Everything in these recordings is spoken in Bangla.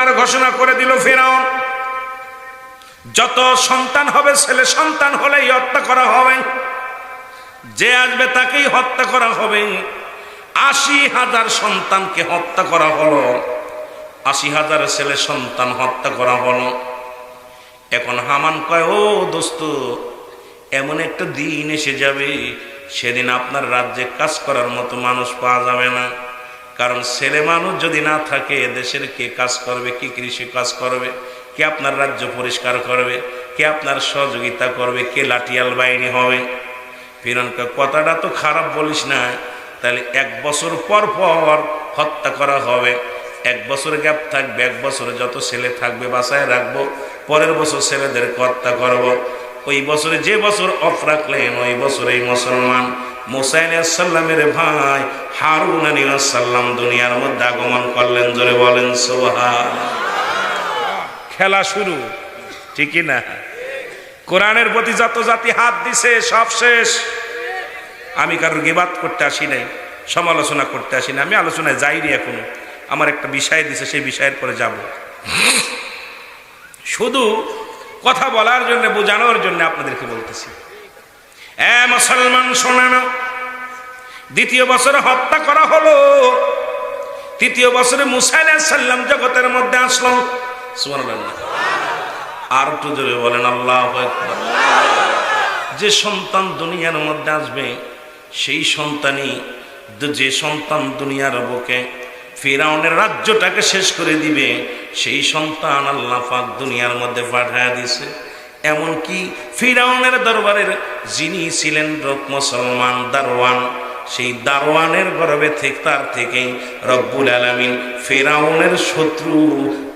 ঘোষণার ঘোষণা করে দিল ফিরআউন, যত সন্তান হবে ছেলে সন্তান হলেই হত্যা করা হবে, যে আসবে তাকেই হত্যা করা হবে। ৮০,০০০ সন্তানকে হত্যা করা হলো, ৮০,০০০ ছেলে সন্তান হত্যা করা হলো। এখন হামান কয়, ও দোস্ত, এমন একটা দিন এসে যাবে সেদিন আপনার রাজ্যে কাজ করার মতো মানুষ পাওয়া যাবে না। কারণ ছেলে মানুষ যদি না থাকে দেশের কে কাজ করবে, কি কৃষি কাজ করবে, কে আপনার রাজ্য পরিষ্কার করবে, কে আপনার সহযোগিতা করবে, কে লাঠিয়াল বাহিনী হবে। ফিরআউন কয়, কথাটা তো খারাপ বলিস না, তাহলে ১ বছর পর পর হত্যা করা হবে, 1 বছর গ্যাপ থাকবে, 1 বছরে যত ছেলে থাকবে বাঁচায় রাখবো, পরের বছর ছেলেদেরকে হত্যা করব। ওই বছরে যে বছর অফ রাখলেন ওই বছরেই মুসলমান মুসা আলাইহিস সালামের ভাই হারুন আলাইহিস সালাম দুনিয়ার মধ্যে আগমন করলেন। জোরে বলেন সুবহানাল্লাহ। খেলা শুরু, ঠিকই না? কোরআনের প্রতি যত জাতি হাত দিছে সব শেষ। আমি কারোর গিবাত করতে আসি নাই, সমালোচনা করতে আসি না, আমি আলোচনায় যাইনি এখনো। আমার একটা বিষয় দিছে, সেই বিষয়ের পরে যাব। শুধু কথা বলার জন্য, বোঝানোর জন্য আপনাদেরকে বলতেছি। মুসলমান শোনে না, ২য় বছরে হত্যা করা হলো, ৩য় বছরে মুসা আলাইহিস সালাম জগতের মধ্যে আসলো। সুবহানাল্লাহ। আর একটু জোরে বলেন আল্লাহু আকবার। যে সন্তান দুনিয়ার মধ্যে আসবে সেই সন্তানই, যে সন্তান দুনিয়ার বুকে ফিরআউনের রাজ্যটাকে শেষ করে দিবে, সেই সন্তান আল্লাহ পাক দুনিয়ার মধ্যে পাঠিয়ে দিয়েছে। এমনকি ফিরআউনের দরবারের যিনি ছিলেন মুসলমান দারওয়ান, সেই দারওয়ানের গর্ভে থেকে তার থেকেই রব্বুল আলামিন ফিরআউনের শত্রু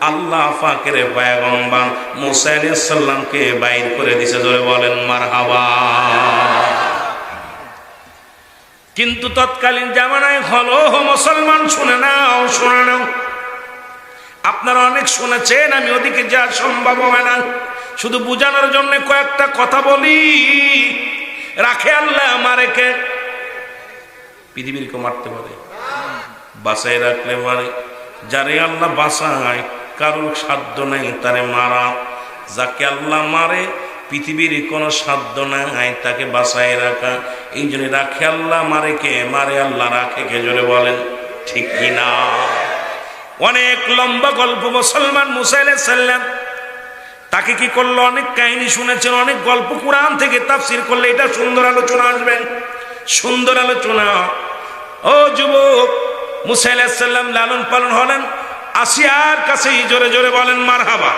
আল্লাহ পাকের পয়গম্বর মুসা আলাইহিস সালামকে বাইর করে দিয়েছে। জোরে বলেন মারহাবা। কিন্তু তৎকালীন জামানায় হলো, মুসলমান শুনে নাও, শুনে নাও, আপনারা অনেক শুনেছেন, আমি ওদিকে যাওয়া সম্ভব হবে না, শুধু বোঝানোর জন্য কয়েকটা কথা বলি। রাখে আল্লাহ মারে কে? পৃথিবীর কেউ মারতে পারে? বাঁচাই রাখলে পারে। যারে আল্লাহ বাঁচায় কারোর সাধ্য নাই তারে মারা। যাকে আল্লাহ মারে পৃথিবীর কোনো সাধ্য নাই তাকে বাঁচায় রাখা। এই জন্য রাখে আল্লাহ মারে কে? মারে আল্লাহ, রাখে কে? জোরে বলেন ঠিক কিনা? অনেক লম্বা গল্প। মুসলমান মুসা আলাইহিস সালাম তাকে কি করলো? অনেক কাহিনী শুনেছেন, অনেক গল্প কোরআন থেকে তাফসীর করলে এটা সুন্দর আলোচনা আসবে, সুন্দর আলোচনা। ও যুবক, মুসা আলাইহিস সালাম লালন পালন হলেন আসিয়ার কাছেই। জোরে জোরে বলেন মারহাবা।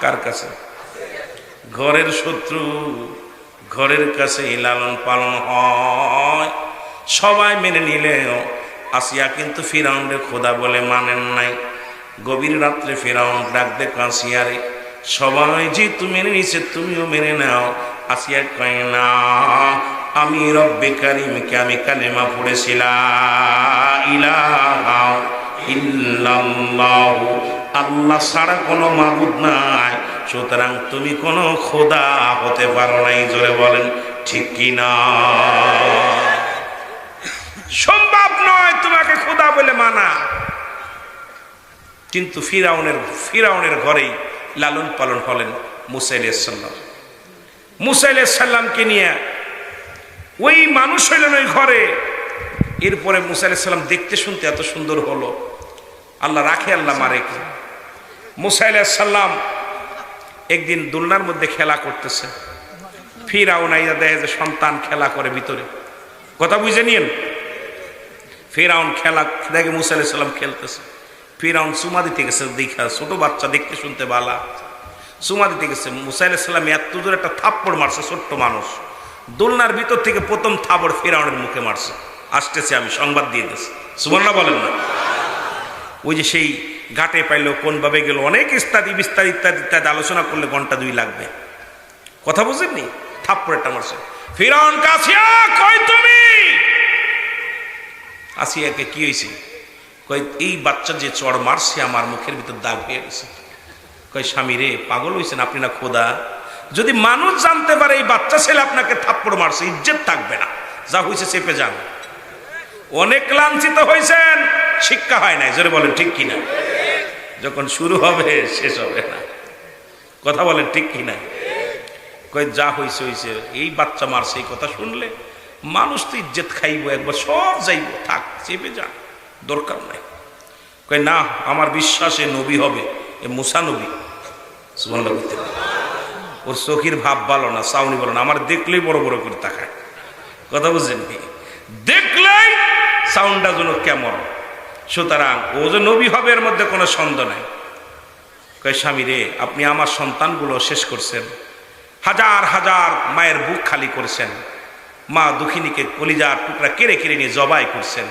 কার কাছে? ঘরের শত্রু, ঘরের কাছেই লালন পালন হয়। সবাই মেনে নিলেও আসিয়া কিন্তু ফিরআউনের খোদা বলে মানেন নাই। গভীর রাত্রে ফিরআউন ডাক দেখো আসিয়ারে, সবাই যেহেতু মেনে নিছে তুমিও মেনে নাও। আসিয়া কয় না, আমি রব্বে কারিমকে আমি কালেমা পড়েছিলাম ইলাহা ইল্লাল্লাহু, আল্লাহ ছাড়া কোনো মাবুদ নাই, সুতরাং তুমি কোনো খোদা হতে পারো নাই। জোরে বলেন ঠিক কিনা? সম্ভব নয় তোমাকে খোদা বলে মানা। কিন্তু ফিরআউনের ঘরেই লালন পালন হলেন মুসা আলাইহিস সালাম। মুসা আলাইহিস সালামকে নিয়ে ওই মানুষ হইলেন ওই ঘরে। এরপরে মুসা আলাইহিস সালাম দেখতে শুনতে এত সুন্দর হলো। আল্লাহ রাখে আল্লাহ মারে কে? মুসা আলাইহিস সালাম একদিন দোলনার মধ্যে খেলা করতেছে। ফিরআউন আইয়া দেখে যে সন্তান খেলা করে ভিতরে। কথা বুঝে নিয়েন। ফিরআউন খেলা দেখে মুসা আলাইহিস সালাম খেলতেছে। ফিরআউন চুমা দিতে গেছে, দেখা ছোট বাচ্চা দেখতে শুনতে বালা, চুমা দিতে গেছে। মুসা আলাইহিস সালাম এত জোরে একটা থাপ্পড় মারছে, ছোট্ট মানুষ। দোলনার ভিতর থেকে প্রথম থাপড় ফিরআউনের মুখে মারছে। আসতেছে, আমি সংবাদ দিয়ে দিচ্ছি। সুবহানাল্লাহ বলেন না? ওই যে সেই ঘাটে পাইলো, কোন ভাবে গেল, অনেক ইত্যাদি বিস্তারিত ইত্যাদি ইত্যাদি আলোচনা করলে ঘন্টা 2 লাগবে। কথা বুঝেননি? থাপ্পড়টা মারছে। ফিরআউন কাছিয়া, কই তুমি? আসিয়াকে কি হয়েছে? কই এই বাচ্চা যে চড় মারছে আমার মুখের ভিতর দাগ হয়ে গেছে। কই স্বামী রে, পাগল হয়েছেন আপনি না খোদা? যদি মানুষ জানতে পারে এই বাচ্চা ছেলে আপনাকে থাপ্পড় মারছে, ইজ্জত থাকবে না। যা হয়েছে চেপে যান। অনেক লাঞ্ছিত হয়েছেন, শিক্ষা হয় নাই। জোরে বলেন ঠিক কিনা? যখন শুরু হবে শেষ হবে না। কথা বলেন ঠিক কিনা? কয় যা হইছে হইছে, এই বাচ্চা মারছে এই কথা শুনলে মানুষ তো ইজ্জত খাইব, একবার সব যাইব, থাক চেপে যা, দরকার নাই। কয় না, আমার বিশ্বাসে নবী হবে, এ মুসা নবী। সুবহানাল্লাহ। ওর চোখের ভাব ভালো না, চাউনি ভালো না, আমার দেখলেই বড় বড় করে তাকায়। কথা বুঝছেন? দেখলেই সাউন্ডটা যেন কেমন। সুতরাং ও যে নবী হবে এর মধ্যে কোনো সন্দেহ নাই। কয় স্বামী রে, আপনি আমার সন্তানগুলো শেষ করছেন, হাজার হাজার মায়ের বুক খালি করছেন, মা দুঃখিনীকে কলিজার টুকরা কেড়ে কেড়ে নিয়ে জবাই করছেন,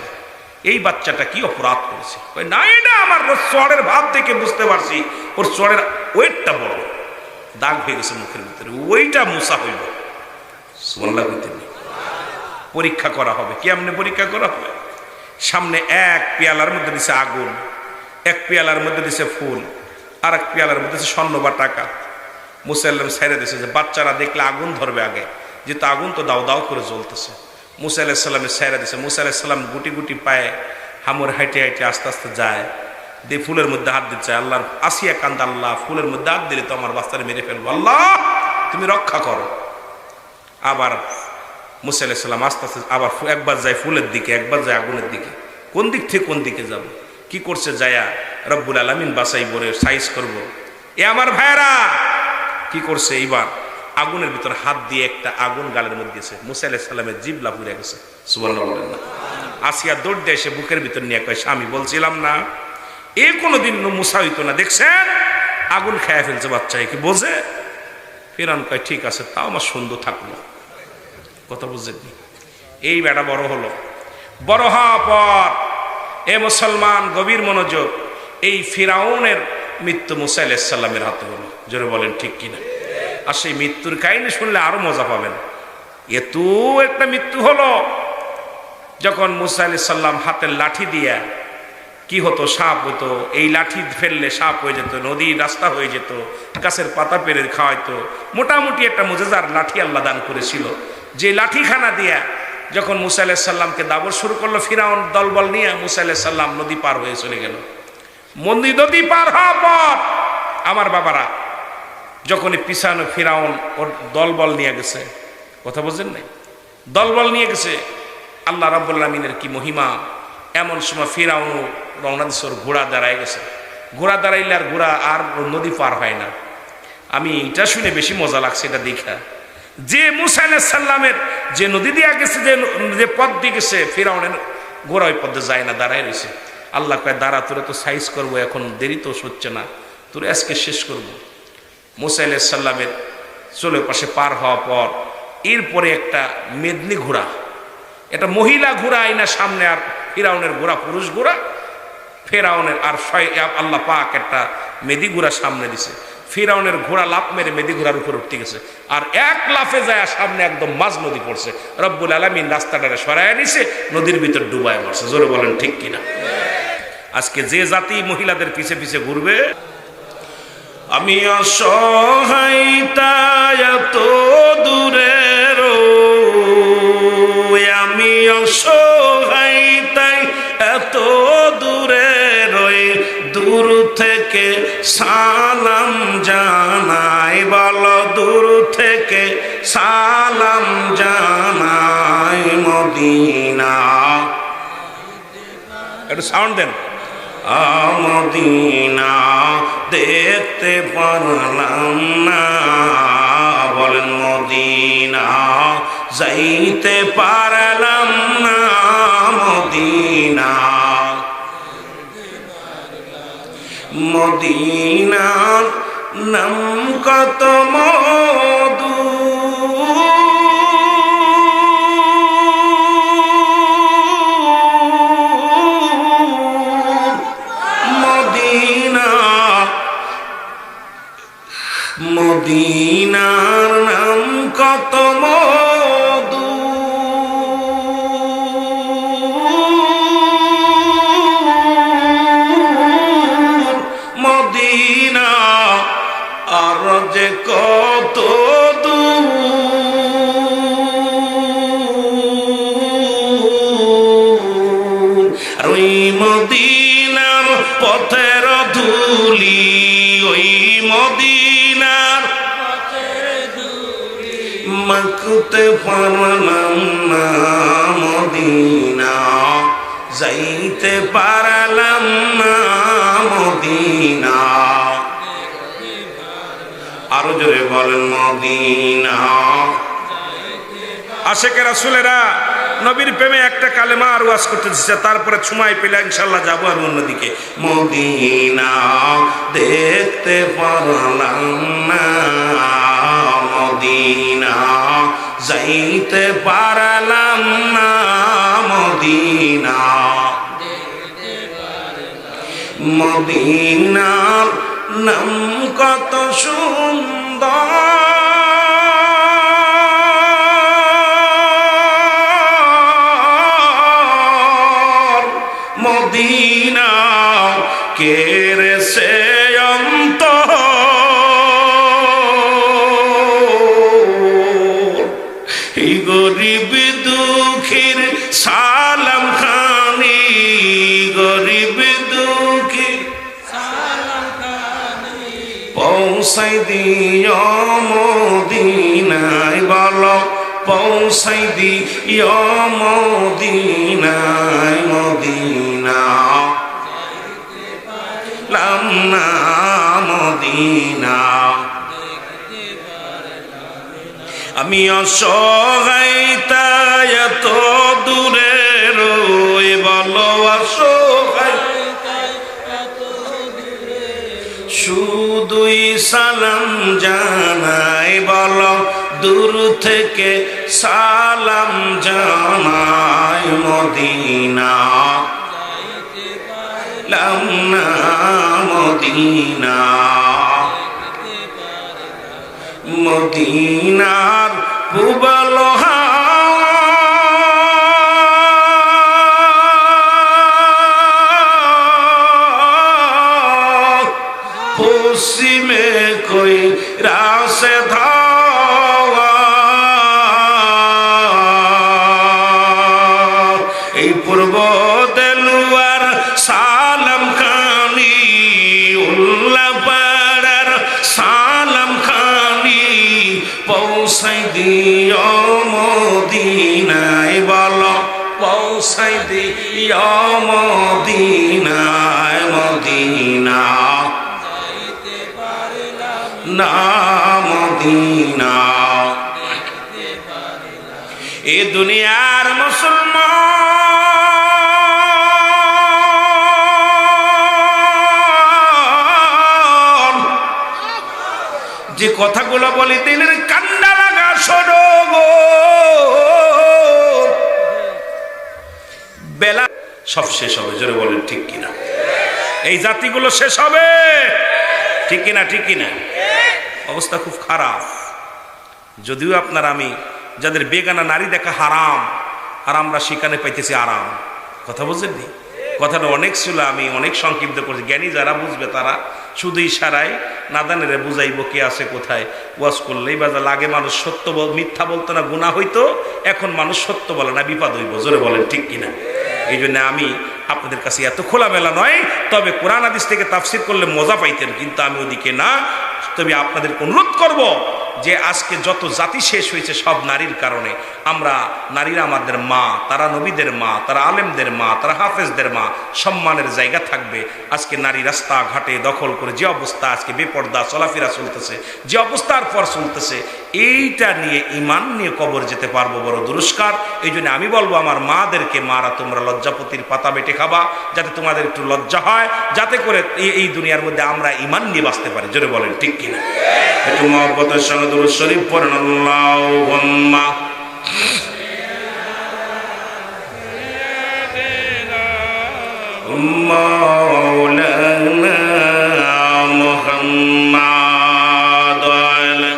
এই বাচ্চাটা কি অপরাধ করেছে? কয় না, এটা আমার চড়ের ভাব দেখে বুঝতে পারছি ওর চড়ের ওয়েটটা বড়, দাগ হয়ে গেছে মুখের ভিতরে, ওইটা মুসা হইব। সুবহানাল্লাহ। পরীক্ষা করা হবে। কেমনে পরীক্ষা করা হবে? সামনে এক পেয়ালার মধ্যে দিছে আগুন, এক পেয়ালার মধ্যে দিছে ফুল, আর এক পেয়ালার মধ্যে দিছে স্বর্ণ বা টাকা। মুসা আলাইহিস সালাম ছেড়ে দিছে যে বাচ্চারা দেখলে আগুন ধরবে আগে, যেহেতু আগুন তো দাও দাও করে জ্বলতেছে। মুসা আলাইহিস সালামের ছেড়ে দিছে। মুসা আলাইহিস সালাম গুটি গুটি পায়ে হামর হাইটে হাইটে আস্তে আস্তে যায়, দিয়ে ফুলের মধ্যে হাত দিচ্ছে। আল্লাহর আসিয়া কান্দা, আল্লাহ ফুলের মধ্যে হাত দিলে তো আমার বাচ্চারা মেরে ফেলবো, আল্লাহ তুমি রক্ষা করো। আবার মুসা আলাইহিস সালাম আস্তে আস্তে আবার একবার যায় ফুলের দিকে, একবার যায় আগুনের দিকে। কোন দিক থেকে কোন দিকে যাব? কি করছে? যায়া রব্বুল আলামিন বাছাই করে সাইজ করব। এ আমার ভাইরা কি করছে? এইবার আগুনের ভিতর হাত দিয়ে একটা আগুন গালের মধ্যে দিয়েছে। মুসা আলাইহিস সালামের জিহ্বা পুড়ে গেছে। সুবহানাল্লাহ বলেন না? আসিয়া দৌড় দিয়ে এসে বুকের ভিতর নিয়ে কয়, স্বামী বলছিলাম না এ কোনোদিন মুসা হইতো না, দেখছেন আগুন খেয়ে ফেলছে বাচ্চা, কি বোঝে? ফিরআউন কয় ঠিক আছে, তাও আমার সুন্দর থাকলো। কথা বুঝেননি? এই বেটা বড় হলো, বড় হওয়ার পর এ মুসলমান গভীর মনোযোগ, এই ফিরআউনের মৃত্যু মুসা আলাইহিস সালামের হাতে হলো। জোরে বলেন ঠিক কিনা? আর সেই মৃত্যুর কাহিনী শুনলে আরো মজা পাবেন। এত একটা মৃত্যু হলো, যখন মুসা আলাইহিস সালাম হাতের লাঠি দিয়া কি হতো, সাপ হতো, এই লাঠি ফেললে সাপ হয়ে যেত, নদীর রাস্তা হয়ে যেত, গাছের পাতা পেরে খাওয়াইতো। মোটামুটি একটা মুজেজার লাঠি আল্লাহ দান করেছিল, যে লাঠিখানা দিয়া যখন মুসা আলাইহিস সালামকে দাবর শুরু করলো ফিরআউন দলবল নিয়ে, মুসা আলাইহিস সালাম নদী পার হয়ে চলে গেল। নদী পার হওয়ার পর আমার বাবারা যখনই পিছানো ফিরআউন ওর দলবল নিয়ে গেছে, কথা বোঝেন নাই? দলবল নিয়ে গেছে, আল্লাহ রাব্বুল আলামিনের কি মহিমা! এমন সময় ফিরআউন রওনা দিছে, ওর ঘোড়া দাঁড়ায় গেছে। ঘোড়া দাঁড়াইলে আর ঘোড়া আর নদী পার হয় না। আমি এটা শুনে বেশি মজা লাগছে এটা দেখা, যে মুসা আলাইহিস সালামের যে নদী দিয়া গেছে, যে পথ দিয়ে গেছে, ফিরআউনের ঘোড়া ওই পথে যায় না, দাঁড়ায় রয়েছে। আল্লাহ কয় দাঁড়া, তোরে তো সাইজ করবো, এখন দেরি তো হচ্ছে না, তোরে আজকে শেষ করব। মুসা আলাইহিস সালামের চলে পাশে পার হওয়ার পর এরপরে একটা মেদিনী ঘোড়া, এটা মহিলা ঘোড়া আইনা সামনে, আর ফিরআউনের ঘোড়া পুরুষ ঘোড়া। ফিরআউনের আর আল্লাহ পাক একটা মেদি ঘোড়া সামনে দিছে। ফিরআউনের ঘোড়া লাফ মেরে মেদি ঘোড়ার উপর উঠতে গেছে, আর এক লাফে যায় সামনে একদম মাঝ নদী পড়ছে। রব্বুল আলামিন রাস্তাটারে সরায় নিছে, নদীর ভিতর ডুবায় মারছে। জোরে বলেন ঠিক কিনা? আজকে যে জাতি মহিলাদের পিছে পিছে ঘুরবে, আমি অসহায় তাই এত দূরে রই, আমি অসহায় তাই এত দূরে রই, দূর থেকে সালাম জানাই, বলো দূর থেকে সালাম জানাই মদিনা। একটু সাউন্ড দেন। মদিনা দেখতে পারলাম না, বলেন মদিনা যাইতে পারলাম না, মদিনা মদিনার নাম কত মধু, মদিনার নাম কত মধু, মদিনা আর যে কত দূর, আর ওই মদিনার পথের ধূল ধুলি ওই মদিনার মাখতে পারলাম না মদিনা, যাইতে পারলাম না মদিনা। আরো জোরে বলেন মদিনা। আশেকে রাসূলেরা নবীর প্রেমে একটা কালেমা আর ওয়াজ করতে দিচ্ছে, তারপরে সময় পেলে ইনশাআল্লাহ যাবো আমি অন্যদিকে। মদিনা দেখতে পারলাম না মদিনা, যাইতে পারলাম না মদিনা। মদিনার নাম কত সুন্দর, মদিনা কেরে সে অন্তর, এই গরিব দুঃখীর সালাম খানি, গরিব দুঃখীর পৌঁছাই দিও মদিনায়, বলো পৌঁছাই দিও মদিনায়। মদিনা লাম না মদিনা, আমি অসহায় তাই এত দূরে রই, বলো অসহায় শুধুই সালাম জানাই, বলো দূর থেকে সালাম জানাই। মদিনা লাম না মদিনা, মদিনার পূবাল পশ্চিমে কই রাসে ধাওয়া, এই পূর্ব দেলুয়ার সালাম খানি, উল্লা পাড়ার সালাম খানি, পৌঁছাই দিও মদিনায়, বলো পৌঁছাই দিও মদিনায়। মদিনা না মদিনা, এ দুনিয়ার মুসলমান যে কথাগুলো বলি দিলের কান্ডা লাগা শোনো গো, বেলা সব শেষ হবে, জোরে বলেন ঠিক কিনা? এই জাতিগুলো শেষ হবে, ঠিক কিনা? ঠিক কিনা? অবস্থা খুব খারাপ। যদিও আপনার আমি যাদের বেগানা নারী দেখা হারাম, আর আমরা সেখানে পাইতেছি আরাম। কথা বুঝলেন? কথাটা অনেক ছিল, আমি অনেক সংক্ষিপ্ত করছি। জ্ঞানী যারা বুঝবে তারা শুধু ইশারায় নাদানেরে বুঝাইব কে আছে কোথায়। ওয়াজ করলেই বা লাগে মানুষ সত্য মিথ্যা বলতো না গুনাহ হইতো, এখন মানুষ সত্য বলে না বিপদ হইব, জোরে বলেন ঠিক কিনা? এই জন্য আমি আপনাদের কাছে এত খোলামেলা নয়, তবে কোরআন হাদিস থেকে তাফসির করলে মজা পাইতেন, কিন্তু আমি ওদিকে না। তবে আপনাদেরকে অনুরোধ করব যে আজকে যত জাতি শেষ হয়েছে সব নারীর কারণে। আমরা নারীরা আমাদের মা, তারা নবীদের মা, তারা আলেমদের মা, তারা হাফেজদের মা, সম্মানের জায়গা থাকবে। আজকে নারী রাস্তা ঘাটে দখল করে যে অবস্থা, আজকে বেপর্দা চলাফেরা চলতেছে, যে অবস্থার পর চলতেছে, এইটা নিয়ে ইমান নিয়ে কবর যেতে পারবো বড় দুরস্কার। এই জন্য আমি বলবো আমার মাদেরকে, মারা তোমরা লজ্জাপতির পাতা বেটে খাবা, যাতে তোমাদের একটু লজ্জা হয়, যাতে করে এই দুনিয়ার মধ্যে আমরা ইমান নিয়ে বাঁচতে পারি, জোরে বলেন ঠিক কিনা? একটু মহব্বতের সঙ্গে দুরূদ শরীফ পড়েন। আল্লাহুম্মা মাওলানা মুহাম্মাদ ওয়ালা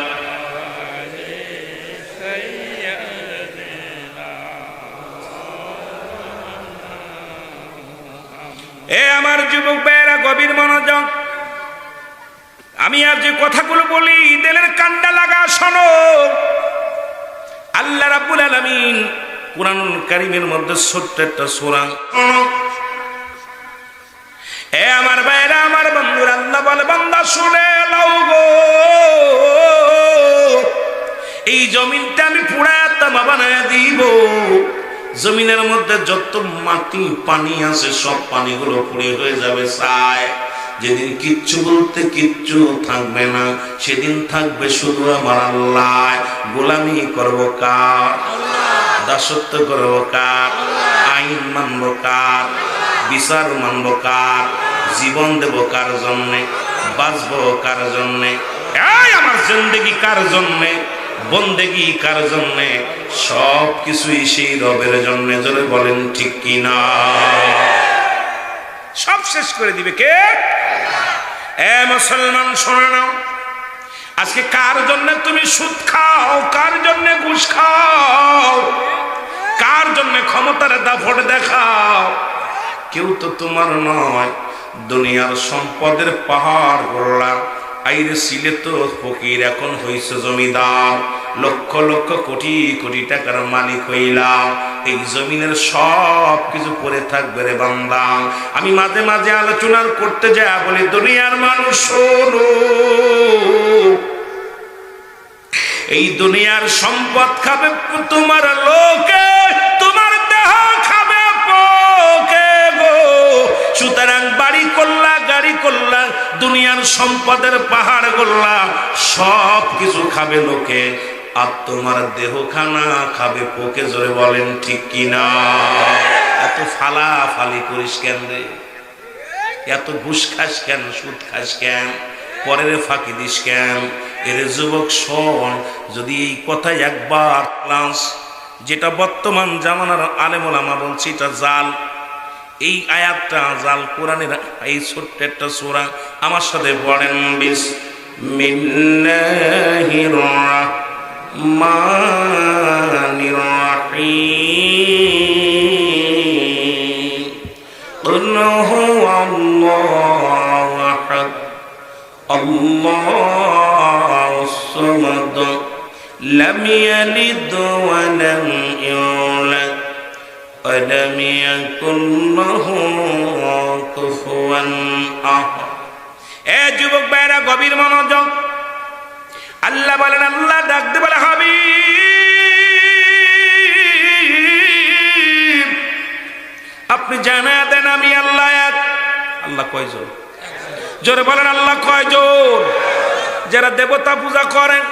এ আমার যুবক ভাইয়েরা গভীর মনোযোগ। আমি আর যে কথাগুলো বলি দিলের কান্ডা লাগা শোনো। আল্লাহ রাব্বুল আলামিন কুরআনুল কারীমের মধ্যে ছোট্ট একটা সূরা, এ আমার ভাইরা আমার বন্ধুরা, আল্লাহ জমিনের মধ্যে যত মাটি পানি আছে সব পানিগুলো পুড়ে হয়ে যাবে ছাই। যেদিন কিচ্ছু বলতে কিচ্ছু থাকবে না, সেদিন থাকবে শুধু আমার আল্লাহ। গোলামি করব কার? দাসত্ব করব কার? আইন মানব কার? বিচার মানব কার? জীবন দেব কার জন্যে? বাঁচবো কার জন্যে? এই আমার জিন্দেগি কার জন্যে? বন্দেগি কার জন্যে? সব কিছুই সেই রবের জন্যে। জোরে বলেন ঠিক কিনা? সব শেষ করে দিবে কে? এ মুসলমান শোনো নাও, আজকে কার জন্য তুমি সুদ খাও? কার জন্য ঘুষ খাও? কার জন্য ক্ষমতার দাপট দেখাও? কেউ তো তোমার নয়। দুনিয়ার সম্পদের পাহাড় গড়লাম, আইরে ছিলে তো ফকির, এখন হইছে জমিদার, লক্ষ লক্ষ কোটি কোটি টাকার মালিক হইলাম। এই জমিনের সব কিছু পড়ে থাকবে রে বান্দা। আমি মাঝে মাঝে আলোচনা করতে যাই, বলি দুনিয়ার মানুষ শোনো, এই দুনিয়ার সম্পদ খাবে তোমার লোকে, তোমার দেহ খাবে পোকে গো। সুতরাং বাড়ি করলা, গাড়ি করলা, দুনিয়ার সম্পদের পাহাড় করলা, সব কিছু খাবে লোকে, আর তোমার দেহ খানা খাবে পোকে। জোরে বলেন ঠিক কিনা? এত ফালাফালি করিস কেন রে? এত ঘুষ খাস কেন? সুদ খাস কেন? পরের ফাঁকি দিস কেন? এর যুবক শোন, যদি এই কথাই একবার ক্লাস, যেটা বর্তমান জামানার আলেম ওলামা বলছে এটা জাল, এই আয়াতটা জাল, কোরআনের এই ছোট্ট একটা সূরা আমার সাথে পড়েন। বিসমিল্লাহির রাহমানির রাহিম। কুল হুয়াল্লাহু আহাদ, আল্লাহুস সামাদ, লাম ইয়ালিদ ওয়া লাম ইউলাদ, ওয়ালাম ইয়াকুল লাহু কুফুয়ান আহাদ। এ যুবক ভাইরা গভীর মনোযোগ। আল্লাহ বলেন, আল্লাহ ডাক দিয়ে বলে, হাবিব আপনি জানা দেন আমি আল্লাহ এক। আল্লাহ কয়জন? জোরে বলেন আল্লাহ কয়জন? যারা দেবতা পূজা করেন,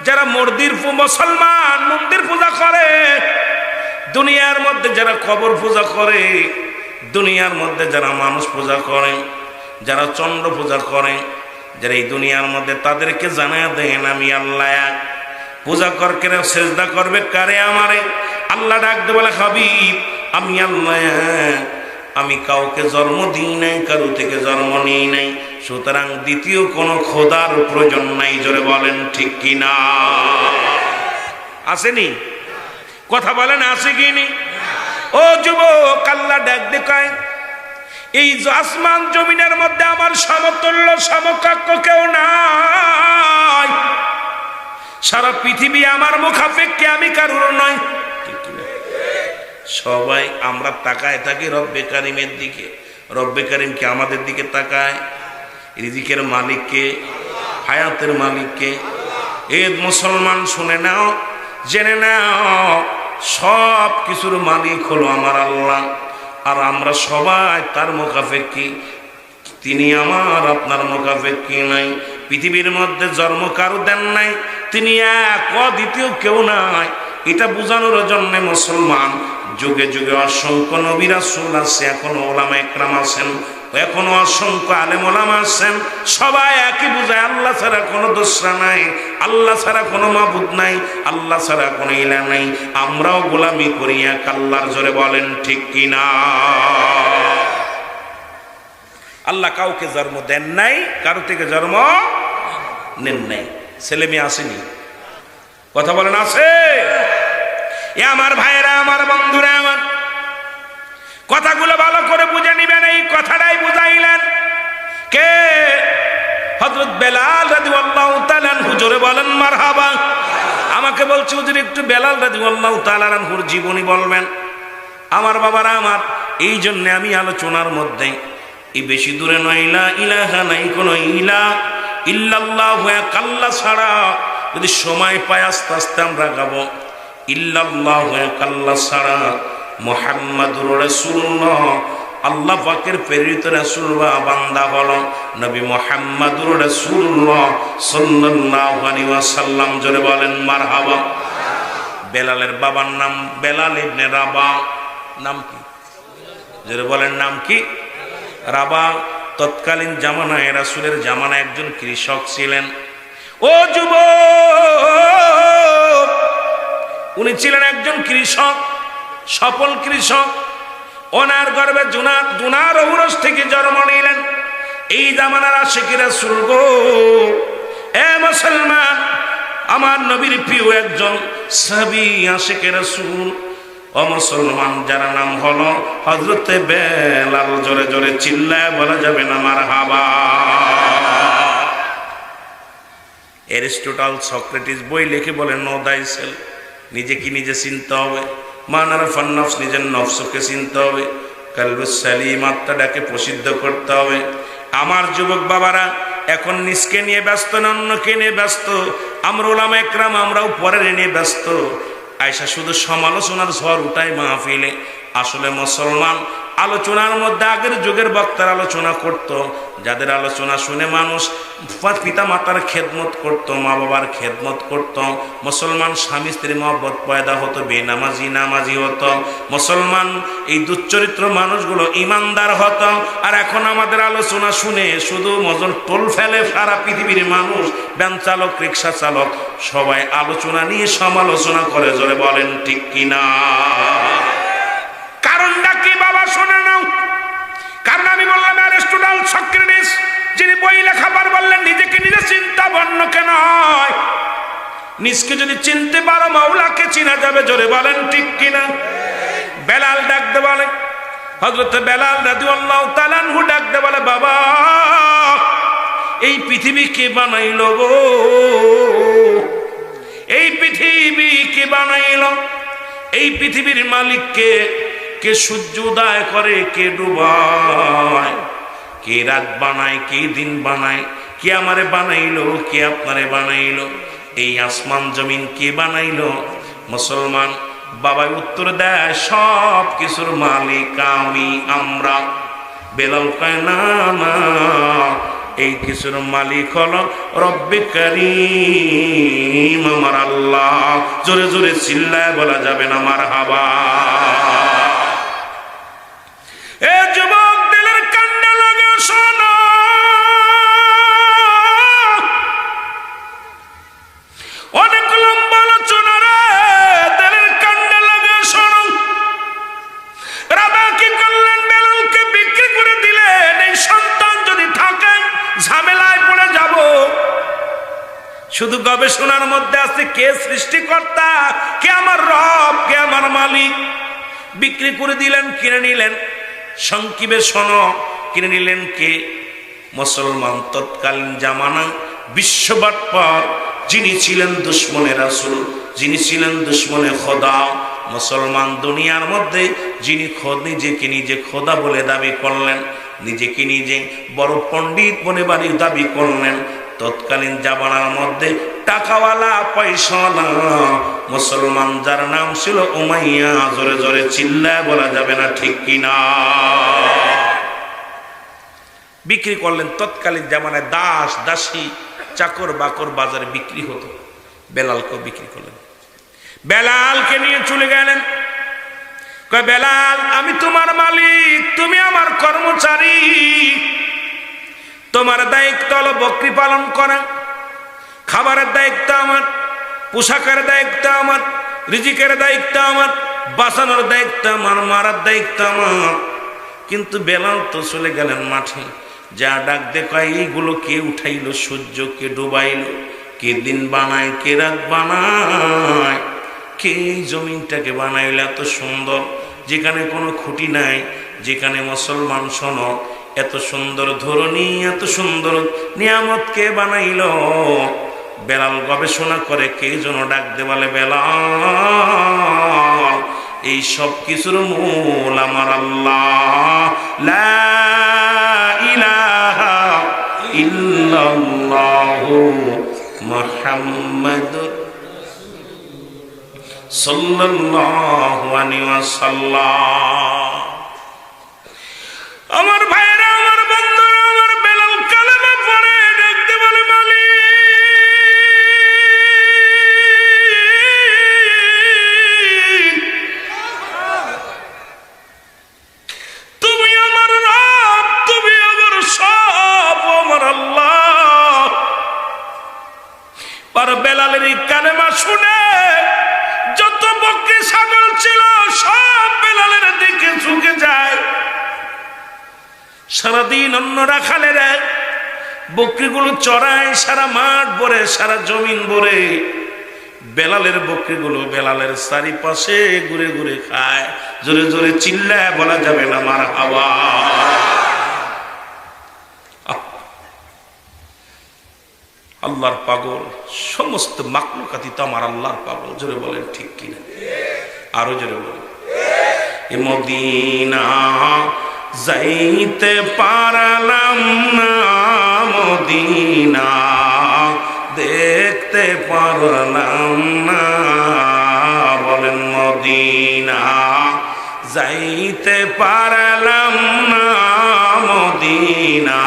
যারা মুসলমান মন্দির পূজা করে, দুনিয়ার মধ্যে যারা কবর পূজা করে, দুনিয়ার মধ্যে যারা মানুষ পূজা করে, যারা চন্দ্র পূজা করে, যারা এই দুনিয়ার মধ্যে, তাদেরকে জানায় দেন আমি আল্লাহ এক। পূজা করকে সেজদা করবে কারে? আমারে। আল্লাহ ডাক দে বলে, হাবিব আমি আল্লাহ এক, আমি কাউকে জন্ম দিই নাই, কারো থেকে জন্ম নিই নাই, সুতরাং দ্বিতীয় কোনো খোদার প্রয়োজন নাই। জোরে বলেন ঠিক কিনা? আসেনি? কথা বলেন আছে কি নি? ও যুবক, আল্লাহ ডাক দেখায়, এই আসমান জমিনের মধ্যে আমার সমতুল্য সমকক্ষ কেউ নাই। সারা পৃথিবী আমার মুখাপেক্ষী, আমি কারুর নয়। সবাই আমরা তাকায় থাকি রব্বে কারিমের দিকে। রব্বে কারিম কি আমাদের দিকে তাকায়? রিজিকের মালিককে, হায়াতের মালিককে। এ মুসলমান শুনে নাও, জেনে নাও, সব কিছুর মালিক হলো আমার আল্লাহ, আর আমরা সবাই তার মুখাপেক্ষী। তিনি আমার আপনার মুখাপেক্ষী নাই। পৃথিবীর মধ্যে জন্ম কারো দেন নাই, তিনি এক, অদ্বিতীয় কেউ নাই। এটা বোঝানোর জন্য মুসলমান যুগে যুগে অসংখ্য নবী রাসূল আছে, এখনো ওলামা একরাম আছেন, এখনো অসংখ্য আলেম ওলামা আছেন। সবাই একই বুঝায়, আল্লাহ ছাড়া কোনো দোসরা নাই, আল্লাহ ছাড়া কোনো মাবুদ নাই, আল্লাহ ছাড়া কোনো ইলাহ নাই। আমরাও গোলামি করি এক আল্লাহর। জোরে বলেন ঠিক কিনা? আল্লাহ কাউকে জন্ম দেন নাই, কারো থেকে জন্ম নেন নাই। ছেলে মেয়ে আসেনি? কথা বলেন আছে? এ আমার ভাইয়েরা, আমার বন্ধুরা, আমার কথাগুলো ভালো করে বুঝে নিবেন। এই কথাটাই বুঝাইলেন কে? হযরত বেলাল রাদিয়াল্লাহু তাআলা আনহু। জোরে বলেন মারহাবা। আমাকে বলছে, হুজুর একটু বেলাল রাদিয়াল্লাহু তাআলা আনহুর জীবনী বলবেন। আমার বাবারা আমার, এই জন্য আমি আলোচনার মধ্যে এই বেশি দূরে নয়, লা ইলাহা নাই কোনো ইলাহ ইল্লাল্লাহু এক আল্লাহ ছাড়া। যদি সময় পাই আস্তে আস্তে আমরা গাবো, ইল্লাল্লাহু এক আল্লাহ ছাড়া মুহাম্মাদুর রাসূলুল্লাহ আল্লাহ পাকের প্রেরিত রাসূল বা বান্দা হলো নবী মুহাম্মাদুর রাসূলুল্লাহ সাল্লাল্লাহু আলাইহি ওয়াসাল্লাম। জোরে বলেন মারহাবা। বেলালের বাবার নাম বেলাল ইবনে রাবা। নাম কি? জোরে বলেন নাম কি? রাবা। তৎকালীন জামানায় রাসূলের জামানায় একজন কৃষক ছিলেন। ও যুবক, উনি ছিলেন একজন কৃষক, সফল কৃষক। ওনার গর্ভে জুনার ঔরস থেকে জন্ম নিলেন। এই জামানার আশিক রাসূল গো, এ মুসলমান, আমার নবীর প্রিয় একজন সাহাবী আশিক রাসূল ও মুসলমান, যার নাম হলো হযরতে বেলাল। জোরে জোরে চিল্লায় বলা যাবে না মারহাবা। অ্যারিস্টটল সক্রেটিস বই লিখে বলেন নো দাই সেলফ, নিজেকে নিজে চিনতে হবে। মান আরাফান নফস, নিজের নফসকে চিনতে হবে। কালবুস সালিম, আত্মাটাকে প্রসিদ্ধ করতে হবে। আমার যুবক বাবারা এখন নিজকে নিয়ে ব্যস্ত না অন্যকে নিয়ে ব্যস্ত। আমরা উলামা একরাম আমরাও পরের নিয়ে ব্যস্ত। আয়সা শুধু সমালোচনার ঝড় উঠায় মাহফিলে। আসলে মুসলমান আলোচনার মধ্যে আগের যুগের বক্তার আলোচনা করত, যাদের আলোচনা শুনে মানুষ পিতা মাতার খেদমত করত, মা বাবার খেদমত করত। মুসলমান স্বামী স্ত্রী মহব্বত পয়দা হতো, বেনামাজি নামাজি হতো। মুসলমান এই দুশ্চরিত্র মানুষগুলো ইমানদার হতো। আর এখন আমাদের আলোচনা শুনে শুধু মজন টোল ফেলে সারা পৃথিবীর মানুষ, ভ্যান চালক, রিক্সা চালক, সবাই আলোচনা নিয়ে সমালোচনা করে। জোরে বলেন ঠিক কিনা? কারণটা কি বাবা শুনে নাও। কারণ আমি বললাম অ্যারিস্টটল সক্রেটিস যিনি বই লেখাবার বললেন নিজেকে নিজে চিন্তা, অন্যকে নয়। নিজকে যদি চিনতে পারো মাওলাকে চিনা যাবে। জোরে বলেন ঠিক কিনা? বেলাল ডাকতে বলে, হযরত বেলাল রাদিয়াল্লাহু তাআলা আনহু ডাকতে বলে, বাবা এই পৃথিবী কে বানাইলো গো? এই পৃথিবী কে বানাইলো? এই পৃথিবীর মালিককে? কে সূর্য উদয় করে, কে ডুবায়, কে রাত বানায়, কে দিন বানায়, কে আমারে বানাইলো, কে আপনারে বানাইলো? এই আসমান জমিন কে বানাইলো? মুসলমান বাবাই উত্তর দেয়, সব কিছুর মালিক আমি, আমরা। বেলাল কয় না না, এই কিছুর মালিক হলো রব্বে কারীম, আমার আল্লাহ। জোরে জোরে চিল্লায় বলা যাবে না মারহাবা। এ যুবক দিলের কান্ডে লাগে শোনো, অনেক লম্বা আলোচনা রে, দিলের কান্ডে লাগে শোনো। রাবা কি করলেন? বেলালকে বিক্রি করে দিলেন। এই সন্তান যদি থাকে ঝামেলায় পড়ে যাব। শুধু গবেষণার মধ্যে আছে কে সৃষ্টিকর্তা, কে আমার রব, কে আমার মালিক। বিক্রি করে দিলেন, কিনে নিলেন। সংক্ষেপে শোনো, কিনে নিলেন কে? মুসলমান তৎকালীন জামানায় বিশ্ববাটপার যিনি ছিলেন দুশ্মনে রাসূল, যিনি ছিলেন দুশ্মনে খোদা। মুসলমান দুনিয়ার মধ্যে যিনি নিজেকে নিজে খোদা বলে দাবি করলেন, নিজেকে নিজে বড় পণ্ডিত বলে বাড়ি দাবি করলেন, তৎকালীন জামানার মধ্যে টাকাওয়ালা পয়সাওয়ালা মুসলমান, যার নাম ছিল উমাইয়া। জোরে জোরে চিল্লায় বলা যাবে না ঠিক কিনা? বিক্রি করলেন। তৎকালীন জামানায় দাস দাসী চাকর বাকর বাজারে বিক্রি হতো। বেলালকেও বিক্রি করলেন। বেলালকে নিয়ে চলে গেলেন। কয় বেলাল, আমি তোমার মালিক, তুমি আমার কর্মচারী। তোমার দায়িত্ব হলো বকরি পালন করা, খাবারের দায়িত্ব আমার, পোশাকের দায়িত্ব আমার, রিজিকের দায়িত্ব আমার, বাঁচানোর দায়িত্ব আমার, মারার দায়িত্ব আমার। কিন্তু বেলাল তো চলে গেলেন মাঠে। যা ডাক দেখায়, এইগুলো কে উঠাইলো? সূর্য কে ডুবাইলো? কে দিন বানায়, কে রাত বানায়? কে জমিনটাকে বানাইলো এত সুন্দর, যেখানে কোনো খুঁটি নাই? যেখানে মুসলমান শোনো, এত সুন্দর ধরনী, এত সুন্দর নিয়ামত কে বানাইলো? বেলাল গবেষণা করে কে যেন ডাক দে বলে, বেলাল এই সব কিছুর মূল আমার আল্লাহ। লা ইলাহা ইল্লাল্লাহু মুহাম্মাদুর সাল্লাল্লাহু আলাইহি ওয়াসাল্লাম। আমার ভাইরা, আমার বন্ধুরা, আমার বেলাল কালেমা পড়ে দেখতে বলে, মালিক তুমি আমার রব, তুমি আমার সব, আমার আল্লাহ। আর বেলালের এই কালেমা শুনে যত বকরি ছাগল ছিল সব বেলালের দিকে ঝুঁকে যায়। সারাদিন অন্য রাখালেরা বকরিগুলো চড়ায়, সারা মাঠ ভরে, সারা জমিন ভরে। বেলালের বকরিগুলো বেলালের চারিপাশে ঘুরে ঘুরে খায়। জোরে জোরে চিল্লায় বলা যাবে না মারহাবা। আল্লাহর পাগল, সমস্ত মাকলুকাতি তো আমার আল্লাহর পাগল। জোরে বলেন ঠিক কিনা? আরো জোরে বলেন। এ মদিনা যাইতে পারলাম না, মদিনা দেখতে পারলাম না। বলেন মদিনা যাইতে পারলাম না, মদিনা